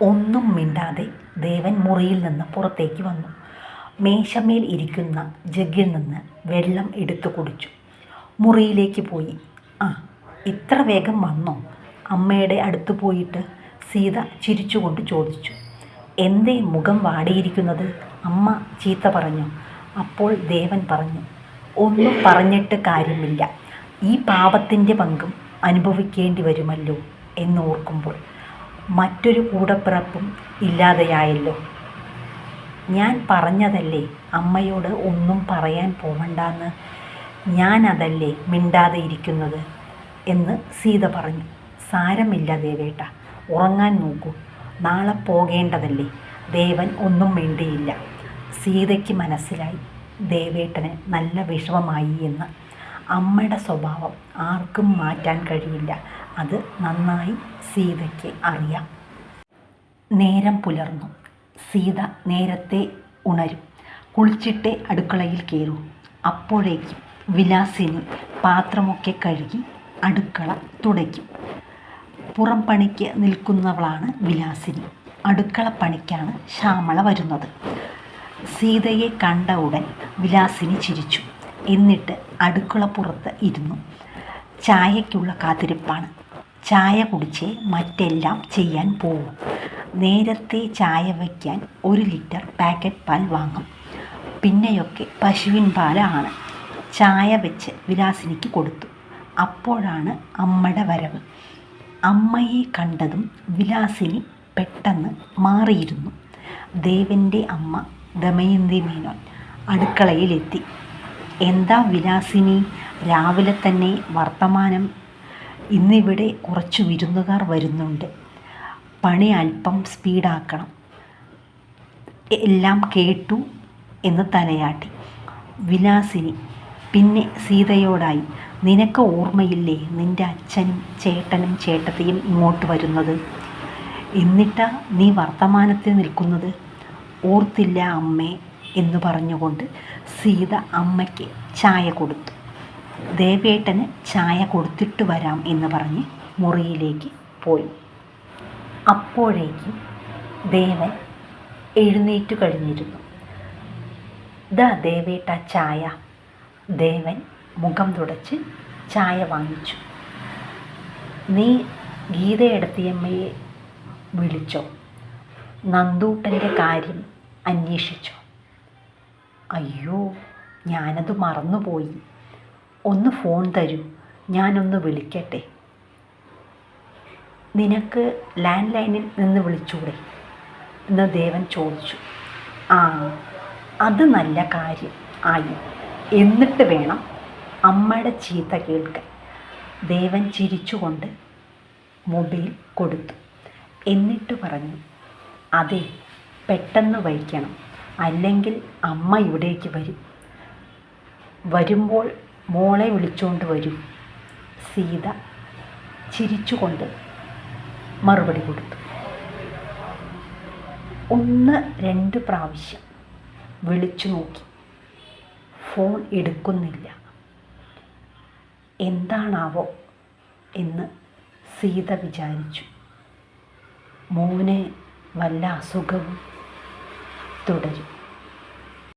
ഒന്നും മിണ്ടാതെ ദേവൻ മുറിയിൽ നിന്ന് പുറത്തേക്ക് വന്നു. മേശമേൽ ഇരിക്കുന്ന ജഗ്ഗിൽ നിന്ന് വെള്ളം എടുത്തു കുടിച്ചു. മുറിയിലേക്ക് പോയി. ആ, ഇത്ര വേഗം വന്നോ? അമ്മയുടെ അടുത്ത് പോയിട്ട് സീത ചിരിച്ചുകൊണ്ട് ചോദിച്ചു. എന്തേ മുഖം വാടിയിരിക്കുന്നത്? അമ്മ ചീത്ത പറഞ്ഞു. അപ്പോൾ ദേവൻ പറഞ്ഞു, ഒന്നും പറഞ്ഞിട്ട് കാര്യമില്ല. ഈ പാപത്തിൻ്റെ പങ്കും അനുഭവിക്കേണ്ടി വരുമല്ലോ എന്നോർക്കുമ്പോൾ മറ്റൊരു കൂടപ്പിറപ്പും ഇല്ലാതെയായല്ലോ. ഞാൻ പറഞ്ഞതല്ലേ അമ്മയോട് ഒന്നും പറയാൻ പോവണ്ടെന്ന്. ഞാനതല്ലേ മിണ്ടാതെ ഇരിക്കുന്നത് എന്ന് സീത പറഞ്ഞു. സാരമില്ല ദേവേട്ട, ഉറങ്ങാൻ നോക്കൂ, നാളെ പോകേണ്ടതല്ലേ. ദേവൻ ഒന്നും മിണ്ടിയില്ല. സീതയ്ക്ക് മനസ്സിലായി ദേവേട്ടന് നല്ല വിഷമമായി എന്ന്. അമ്മയുടെ സ്വഭാവം ആർക്കും മാറ്റാൻ കഴിയില്ല. അത് നന്നായി സീതയ്ക്ക് അറിയാം. നേരം പുലർന്നു. സീത നേരത്തെ ഉണരും. കുളിച്ചിട്ടേ അടുക്കളയിൽ കയറൂ. അപ്പോഴേക്കും വിലാസിനി പാത്രമൊക്കെ കഴുകി അടുക്കള തുടയ്ക്കും. പുറം പണിക്ക് നിൽക്കുന്നവളാണ് വിലാസിനി. അടുക്കള പണിക്കാണ് ശ്യാമള വരുന്നത്. സീതയെ കണ്ട ഉടൻ വിലാസിനി ചിരിച്ചു. എന്നിട്ട് അടുക്കള പുറത്ത് ഇരുന്നു. ചായയ്ക്കുള്ള കാത്തിരിപ്പാണ്. ചായ കുടിച്ചേ മറ്റെല്ലാം ചെയ്യാൻ പോവും. നേരത്തെ ചായ വയ്ക്കാൻ 1 ലിറ്റർ പാക്കറ്റ് പാൽ വാങ്ങും. പിന്നെയൊക്കെ പശുവിൻ പാലാണ്. ചായ വെച്ച് വിലാസിനിക്ക് കൊടുത്തു. അപ്പോഴാണ് അമ്മയുടെ വരവ്. അമ്മയെ കണ്ടതും വിലാസിനി പെട്ടെന്ന് മാറിയിരുന്നു. ദേവൻ്റെ അമ്മ ദമയന്തി മേനോൻ അടുക്കളയിലെത്തി. എന്താ വിലാസിനി, രാവിലെ തന്നെ വർത്തമാനം? ഇന്നിവിടെ കുറച്ച് വിരുന്നുകാർ വരുന്നുണ്ട്. പണി അല്പം സ്പീഡാക്കണം. എല്ലാം കേട്ടു എന്ന് തലയാട്ടി വിലാസിനി. പിന്നെ സീതയോടായി, നിനക്ക് ഓർമ്മയില്ലേ നിൻ്റെ അച്ഛനും ചേട്ടനും ചേട്ടത്തിയും ഇങ്ങോട്ട് വരുന്നത്? എന്നിട്ടാ നീ വർത്തമാനത്തിൽ നിൽക്കുന്നത്? ഓർത്തില്ല അമ്മേ എന്ന് പറഞ്ഞുകൊണ്ട് സീത അമ്മയ്ക്ക് ചായ കൊടുത്തു. ദേവേട്ടന് ചായ കൊടുത്തിട്ട് വരാം എന്ന് പറഞ്ഞ് മുറിയിലേക്ക് പോയി. അപ്പോഴേക്കും ദേവൻ എഴുന്നേറ്റ് കഴിഞ്ഞിരുന്നു. ദാ ദേവേട്ട ചായ. ദേവൻ മുഖം തുടച്ച് ചായ വാങ്ങിച്ചു. നീ ഗീതയെടുത്തിയമ്മയെ വിളിച്ചോ? നന്ദൂട്ടൻ്റെ കാര്യം അന്വേഷിച്ചോ? അയ്യോ, ഞാനത് മറന്നുപോയി. ഒന്ന് ഫോൺ തരൂ, ഞാനൊന്ന് വിളിക്കട്ടെ. നിനക്ക് ലാൻഡ് ലൈനിൽ നിന്ന് വിളിച്ചൂടെ എന്ന് ദേവൻ ചോദിച്ചു. ആ, അത് നല്ല കാര്യം ആയി. എന്നിട്ട് വേണം അമ്മയുടെ ചീത്ത കേൾക്കാൻ. ദേവൻ ചിരിച്ചുകൊണ്ട് മൊബൈൽ കൊടുത്തു. എന്നിട്ട് പറഞ്ഞു, അതെ, പെട്ടെന്ന് വയ്ക്കണം, അല്ലെങ്കിൽ അമ്മ ഇവിടേക്ക് വരും. വരുമ്പോൾ മോളെ വിളിച്ചുകൊണ്ട് വരൂ. സീത ചിരിച്ചുകൊണ്ട് മറുപടി കൊടുത്തു. 1-2 പ്രാവശ്യം വിളിച്ചു നോക്കി. ഫോൺ എടുക്കുന്നില്ല. എന്താണാവോ എന്ന് സീത വിചാരിച്ചു. മോന് വല്ല അസുഖവും? തുടരും.